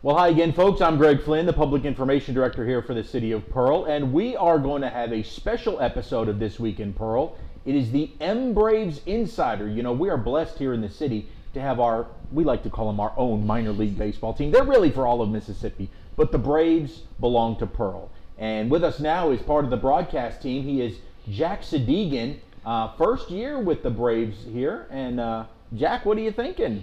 Well, hi again, folks. I'm Greg Flynn, the Public Information Director here for the City of Pearl, and we are going to have a special episode of This Week in Pearl. It is the MBraves Insider. You know, we are blessed here in the city to have we like to call them our own minor league baseball team. They're really for all of Mississippi, but the Braves belong to Pearl. And with us now is part of the broadcast team. He is Jack Sadigan, first year with the Braves here. And Jack, what are you thinking?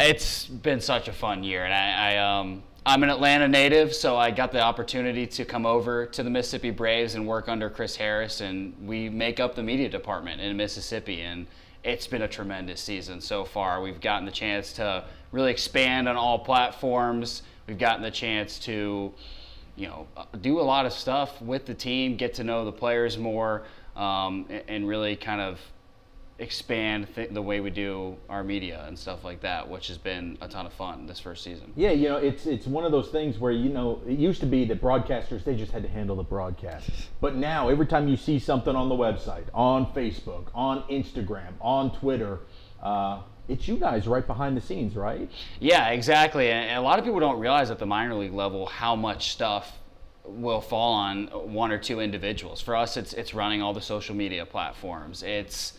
It's been such a fun year, and I'm an Atlanta native, so I got the opportunity to come over to the Mississippi Braves and work under Chris Harris, and we make up the media department in Mississippi, and it's been a tremendous season so far. We've gotten the chance to really expand on all platforms. We've gotten the chance to, do a lot of stuff with the team, get to know the players more, and really kind of expand the way we do our media and stuff like that, which has been a ton of fun this first season. Yeah, it's one of those things where, it used to be that broadcasters, they just had to handle the broadcast. But now, every time you see something on the website, on Facebook, on Instagram, on Twitter, it's you guys right behind the scenes, right? Yeah, exactly. And a lot of people don't realize at the minor league level how much stuff will fall on one or two individuals. For us, it's running all the social media platforms. It's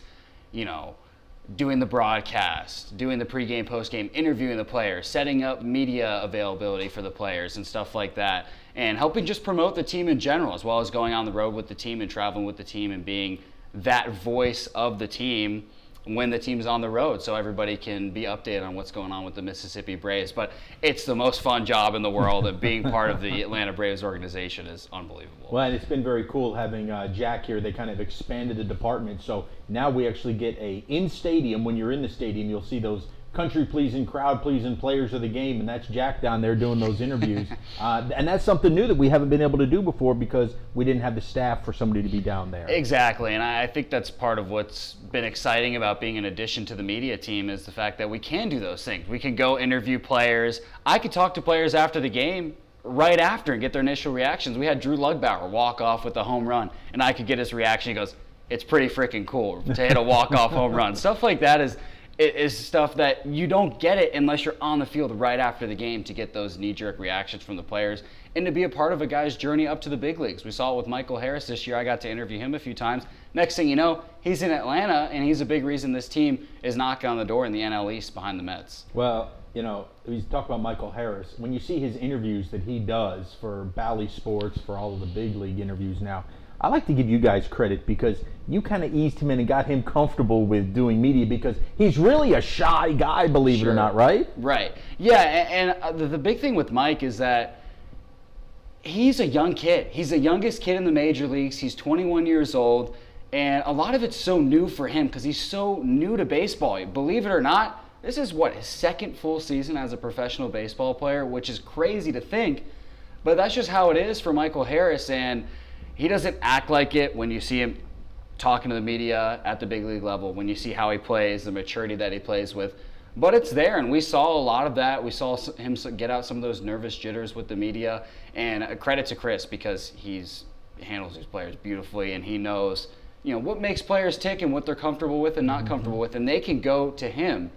doing the broadcast, doing the pregame, postgame, interviewing the players, setting up media availability for the players and stuff like that, and helping just promote the team in general, as well as going on the road with the team and traveling with the team and being that voice of the team when the team's on the road, so everybody can be updated on what's going on with the Mississippi Braves. But it's the most fun job in the world, and being part of the Atlanta Braves organization is unbelievable. Well, and it's been very cool having Jack here. They kind of expanded the department, so now we actually get in stadium. When you're in the stadium, you'll see those country-pleasing, crowd-pleasing players of the game, and that's Jack down there doing those interviews. And that's something new that we haven't been able to do before because we didn't have the staff for somebody to be down there. Exactly, and I think that's part of what's been exciting about being an addition to the media team is the fact that we can do those things. We can go interview players. I could talk to players after the game right after and get their initial reactions. We had Drew Lugbauer walk off with a home run, and I could get his reaction. He goes, "It's pretty freaking cool to hit a walk-off home run." Stuff like that is stuff that you don't get it unless you're on the field right after the game to get those knee-jerk reactions from the players and to be a part of a guy's journey up to the big leagues. We saw it with Michael Harris this year. I got to interview him a few times. Next thing you know, he's in Atlanta, and he's a big reason this team is knocking on the door in the NL East behind the Mets. Well, we talk about Michael Harris. When you see his interviews that he does for Bally Sports, for all of the big league interviews now, I like to give you guys credit because you kind of eased him in and got him comfortable with doing media because he's really a shy guy, believe it or not, right? Right. Yeah, and the big thing with Mike is that he's a young kid. He's the youngest kid in the major leagues. He's 21 years old, and a lot of it's so new for him because he's so new to baseball. Believe it or not, this is his second full season as a professional baseball player, which is crazy to think, but that's just how it is for Michael Harris, and he doesn't act like it when you see him talking to the media at the big league level, when you see how he plays, the maturity that he plays with. But it's there, and we saw a lot of that. We saw him get out some of those nervous jitters with the media, and credit to Chris because he handles his players beautifully, and he knows what makes players tick and what they're comfortable with and not comfortable with, and they can go to him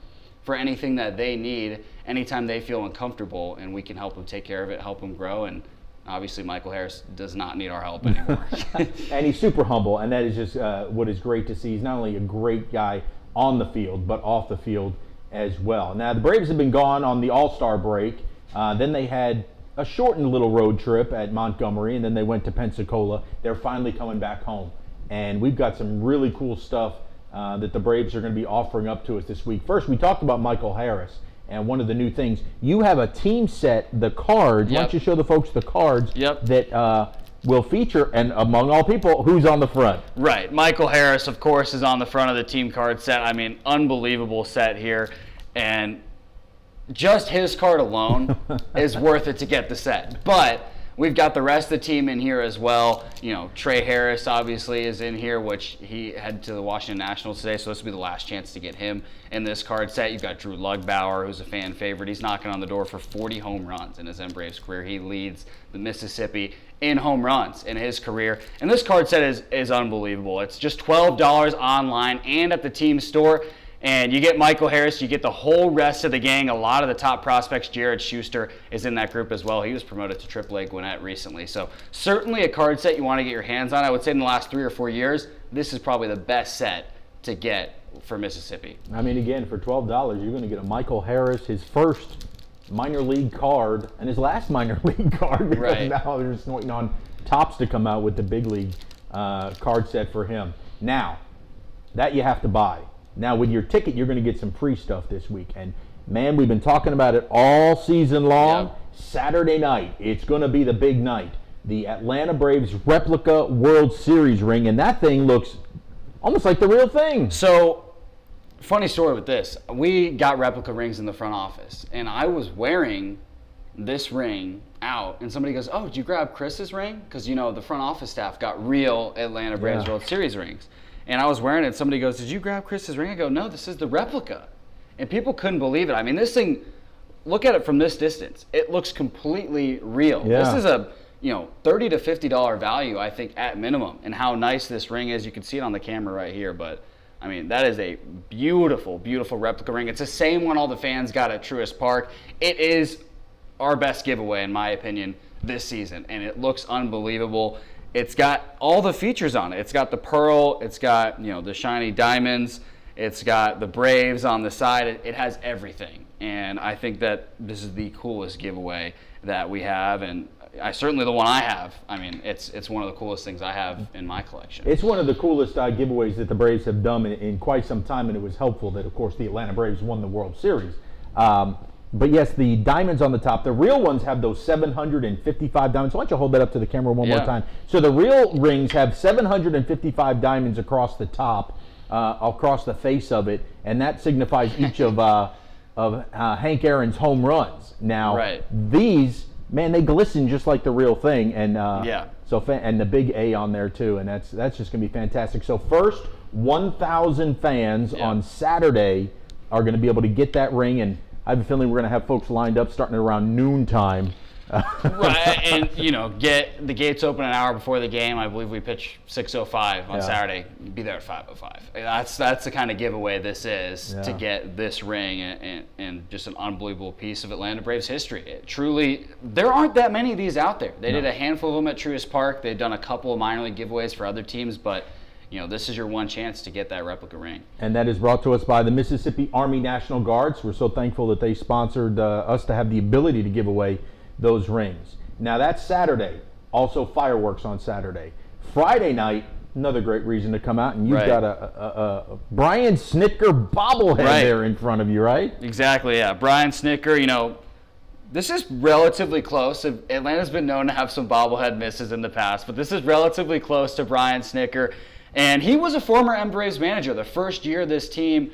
for anything that they need anytime they feel uncomfortable, and we can help them take care of it, help them grow, and obviously, Michael Harris does not need our help anymore. And he's super humble, and that is just what is great to see. He's not only a great guy on the field, but off the field as well. Now, the Braves have been gone on the All-Star break. Then they had a shortened little road trip at Montgomery, and then they went to Pensacola. They're finally coming back home. And we've got some really cool stuff that the Braves are going to be offering up to us this week. First, we talked about Michael Harris. And one of the new things, you have a team set, the cards. Why don't you show the folks the cards that will feature, and among all people, who's on the front? Right. Michael Harris, of course, is on the front of the team card set. I mean, unbelievable set here. And just his card alone is worth it to get the set. But we've got the rest of the team in here as well. Trey Harris obviously is in here, which he headed to the Washington Nationals today, so this will be the last chance to get him in this card set. You've got Drew Lugbauer, who's a fan favorite. He's knocking on the door for 40 home runs in his MBraves career. He leads the Mississippi in home runs in his career. And this card set is unbelievable. It's just $12 online and at the team store. And you get Michael Harris, you get the whole rest of the gang. A lot of the top prospects, Jared Schuster is in that group as well. He was promoted to AAA Gwinnett recently. So certainly a card set you want to get your hands on. I would say in the last 3 or 4 years, this is probably the best set to get for Mississippi. I mean, again, for $12, you're going to get a Michael Harris, his first minor league card, and his last minor league card, because right. now they're just waiting on Topps to come out with the big league card set for him. Now, that you have to buy. Now, with your ticket, you're going to get some free stuff this week. And, man, we've been talking about it all season long. Yep. Saturday night, it's going to be the big night. The Atlanta Braves replica World Series ring, and that thing looks almost like the real thing. So, funny story with this. We got replica rings in the front office, and I was wearing this ring out, and somebody goes, "Oh, did you grab Chris's ring?" Because, you know, the front office staff got real Atlanta Braves World Series rings. And I was wearing it, and somebody goes, "Did you grab Chris's ring?" I go, "No, this is the replica." And people couldn't believe it. I mean, this thing, look at it from this distance. It looks completely real. Yeah. This is a, $30 to $50 value, I think, at minimum. And how nice this ring is. You can see it on the camera right here, but I mean, that is a beautiful, beautiful replica ring. It's the same one all the fans got at Trustmark Park. It is our best giveaway, in my opinion, this season, and it looks unbelievable. It's got all the features on it. It's got the pearl. It's got, the shiny diamonds. It's got the Braves on the side. It has everything. And I think that this is the coolest giveaway that we have. And certainly the one I have. I mean, it's one of the coolest things I have in my collection. It's one of the coolest giveaways that the Braves have done in quite some time. And it was helpful that, of course, the Atlanta Braves won the World Series. But yes, the diamonds on the top, the real ones have those 755 diamonds. Why don't you hold that up to the camera one more time? So the real rings have 755 diamonds across the top, across the face of it, and that signifies each of Hank Aaron's home runs. Now, these, man, they glisten just like the real thing, and and the big A on there too, and that's just going to be fantastic. So first 1,000 fans on Saturday are going to be able to get that ring, and I have a feeling we're going to have folks lined up starting around noontime. Right, and get the gates open an hour before the game. I believe we pitch 6:05 on Saturday. Be there at 5:05. That's the kind of giveaway this is to get this ring and just an unbelievable piece of Atlanta Braves history. Truly, there aren't that many of these out there. They did a handful of them at Truist Park. They've done a couple of minor league giveaways for other teams, but this is your one chance to get that replica ring. And that is brought to us by the Mississippi Army National Guards. We're so thankful that they sponsored us to have the ability to give away those rings. Now that's Saturday. Also fireworks on Saturday. Friday night, another great reason to come out, and you've got a Brian Snitker bobblehead there in front of you, right? Exactly, yeah. Brian Snitker, this is relatively close. Atlanta's been known to have some bobblehead misses in the past, but this is relatively close to Brian Snitker. And he was a former MBraves manager. The first year this team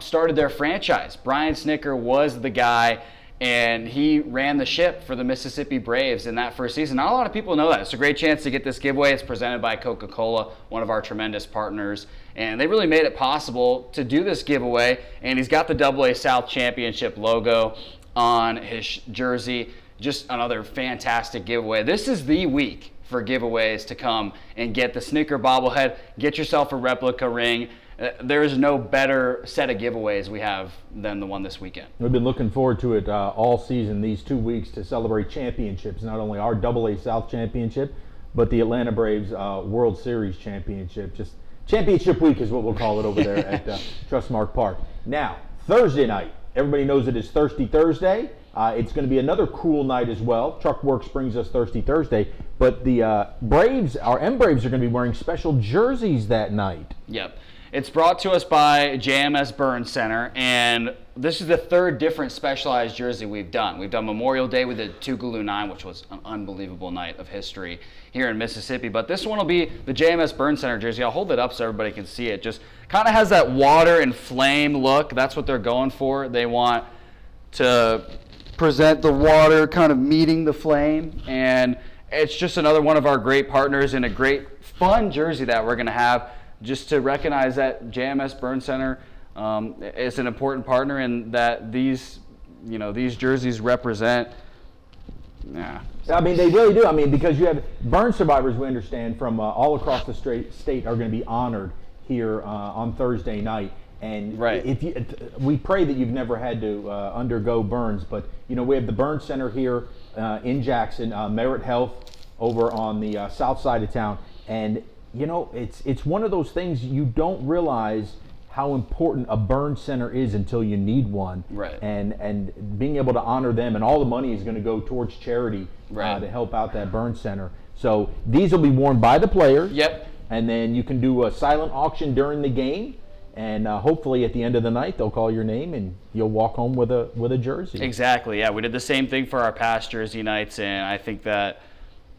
started their franchise, Brian Snitker was the guy, and he ran the ship for the Mississippi Braves in that first season. Not a lot of people know that. It's a great chance to get this giveaway. It's presented by Coca-Cola, one of our tremendous partners. And they really made it possible to do this giveaway. And he's got the AA South Championship logo on his jersey. Just another fantastic giveaway. This is the week for giveaways to come and get the Snitker bobblehead, get yourself a replica ring. There is no better set of giveaways we have than the one this weekend. We've been looking forward to it all season, these 2 weeks, to celebrate championships, not only our AA South Championship, but the Atlanta Braves World Series Championship. Just Championship Week is what we'll call it over there at Trustmark Park. Now, Thursday night, everybody knows it is Thirsty Thursday. It's going to be another cool night as well. Truckworks brings us Thirsty Thursday, but the Braves, our MBraves, are going to be wearing special jerseys that night. Yep. It's brought to us by JMS Burns Center, and this is the third different specialized jersey we've done. We've done Memorial Day with the Tougaloo 9, which was an unbelievable night of history here in Mississippi. But this one will be the JMS Burns Center jersey. I'll hold it up so everybody can see it. Just kind of has that water and flame look. That's what they're going for. They want to present the water kind of meeting the flame, and it's just another one of our great partners and a great fun jersey that we're going to have, just to recognize that JMS Burns Center is an important partner, and that these jerseys represent. Yeah. I mean, they really do. I mean, because you have burn survivors, we understand, from all across the state are going to be honored here on Thursday night. And Right. we pray that you've never had to undergo burns, but we have the burn center here in Jackson, Merit Health over on the south side of town, and it's one of those things you don't realize how important a burn center is until you need one. Right. And being able to honor them, and all the money is going to go towards charity to help out that burn center. So these will be worn by the players. Yep. And then you can do a silent auction during the game. And hopefully at the end of the night, they'll call your name and you'll walk home with a jersey. Exactly. Yeah, we did the same thing for our past jersey nights, and I think that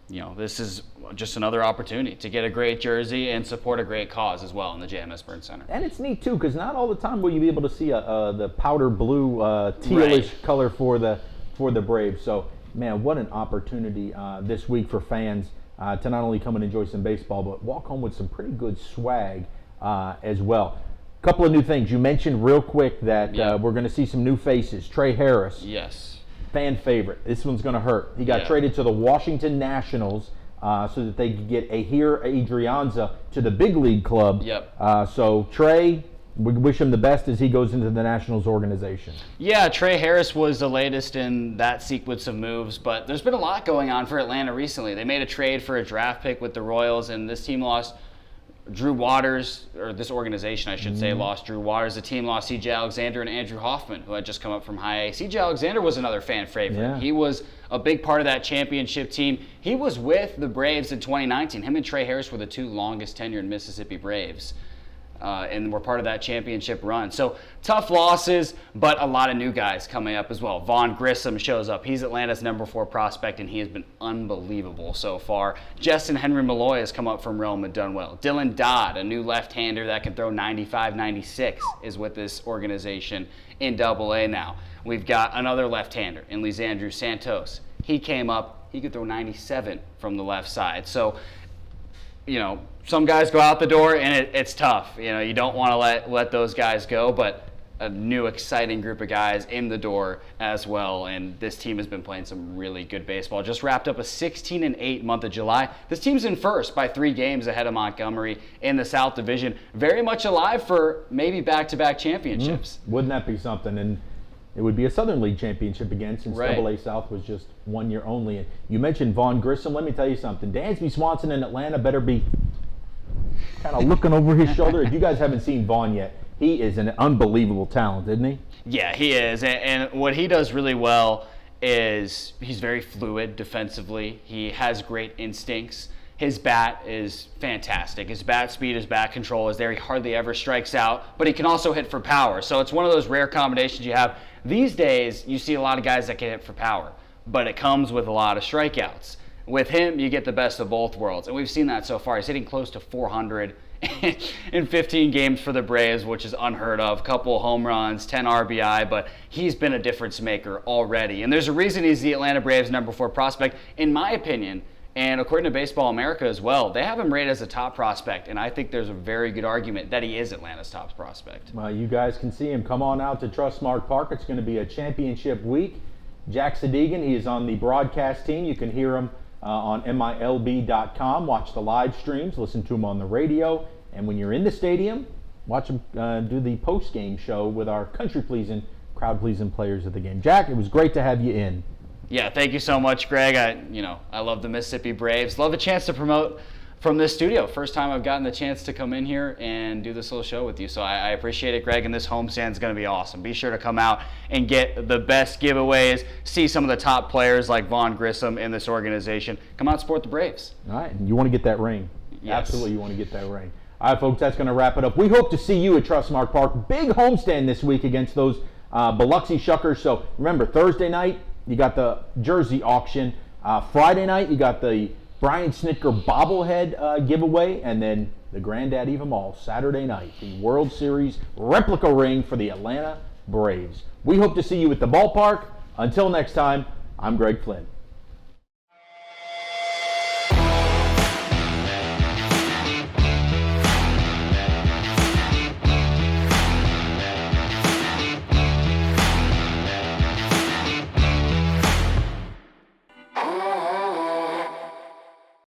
this is just another opportunity to get a great jersey and support a great cause as well in the JMS Burn Center. And it's neat too, because not all the time will you be able to see the powder blue tealish color for the Braves. So man, what an opportunity this week for fans to not only come and enjoy some baseball, but walk home with some pretty good swag as well. Couple of new things. You mentioned real quick that we're going to see some new faces. Trey Harris. Yes. Fan favorite. This one's going to hurt. He got traded to the Washington Nationals so that they could get Ahir Adrianza to the big league club. Yep. So Trey, we wish him the best as he goes into the Nationals organization. Yeah, Trey Harris was the latest in that sequence of moves, but there's been a lot going on for Atlanta recently. They made a trade for a draft pick with the Royals, and this team lost Drew Waters, or this organization, I should say, lost Drew Waters. The team lost C.J. Alexander and Andrew Hoffman, who had just come up from high A. C.J. Alexander was another fan favorite. Yeah. He was a big part of that championship team. He was with the Braves in 2019. Him and Trey Harris were the two longest tenured Mississippi Braves. And were part of that championship run. So tough losses, but a lot of new guys coming up as well. Vaughn Grissom shows up. He's Atlanta's number 4 prospect, and he has been unbelievable so far. Justin Henry Malloy has come up from Rome and done well. Dylan Dodd, a new left-hander that can throw 95, 96, is with this organization in Double-A now. We've got another left-hander in Lisandro Santos. He came up. He could throw 97 from the left side. So, some guys go out the door, and it's tough. You don't want to let those guys go, but a new exciting group of guys in the door as well. And this team has been playing some really good baseball. Just wrapped up a 16-8 month of July. This team's in first by 3 games ahead of Montgomery in the South Division. Very much alive for maybe back-to-back championships. Wouldn't that be something? And it would be a Southern League championship again, since Double-A South was just 1 year only. And you mentioned Vaughn Grissom. Let me tell you something. Dansby Swanson in Atlanta better be kind of looking over his shoulder. If you guys haven't seen Vaughn yet, he is an unbelievable talent, isn't he? Yeah, he is. And what he does really well is he's very fluid defensively. He has great instincts. His bat is fantastic. His bat speed, his bat control is there. He hardly ever strikes out, but he can also hit for power. So it's one of those rare combinations you have. These days, you see a lot of guys that can hit for power, but it comes with a lot of strikeouts. With him, you get the best of both worlds, and we've seen that so far. He's hitting close to 400 in 15 games for the Braves, which is unheard of. Couple home runs, 10 RBI, but he's been a difference maker already. And there's a reason he's the Atlanta Braves number 4 prospect, in my opinion, and according to Baseball America as well. They have him rated as a top prospect, and I think there's a very good argument that he is Atlanta's top prospect. Well, you guys can see him. Come on out to Trustmark Park. It's going to be a championship week. Jack Sadigan, he is on the broadcast team. You can hear him on MILB.com. Watch the live streams, listen to him on the radio, and when you're in the stadium, watch him do the post-game show with our country-pleasing, crowd-pleasing players of the game. Jack, it was great to have you in. Yeah, thank you so much, Greg. I love the Mississippi Braves. Love a chance to promote from this studio. First time I've gotten the chance to come in here and do this little show with you. So I appreciate it, Greg, and this homestand is going to be awesome. Be sure to come out and get the best giveaways, see some of the top players like Vaughn Grissom in this organization. Come out and support the Braves. All right, and you want to get that ring. Yes. Absolutely, you want to get that ring. All right, folks, that's going to wrap it up. We hope to see you at Trustmark Park. Big homestand this week against those Biloxi Shuckers. So remember, Thursday night, you got the jersey auction. Friday night, you got the Brian Snitker bobblehead giveaway, and then the granddaddy of them all, Saturday night, the World Series replica ring for the Atlanta Braves. We hope to see you at the ballpark. Until next time, I'm Greg Flynn.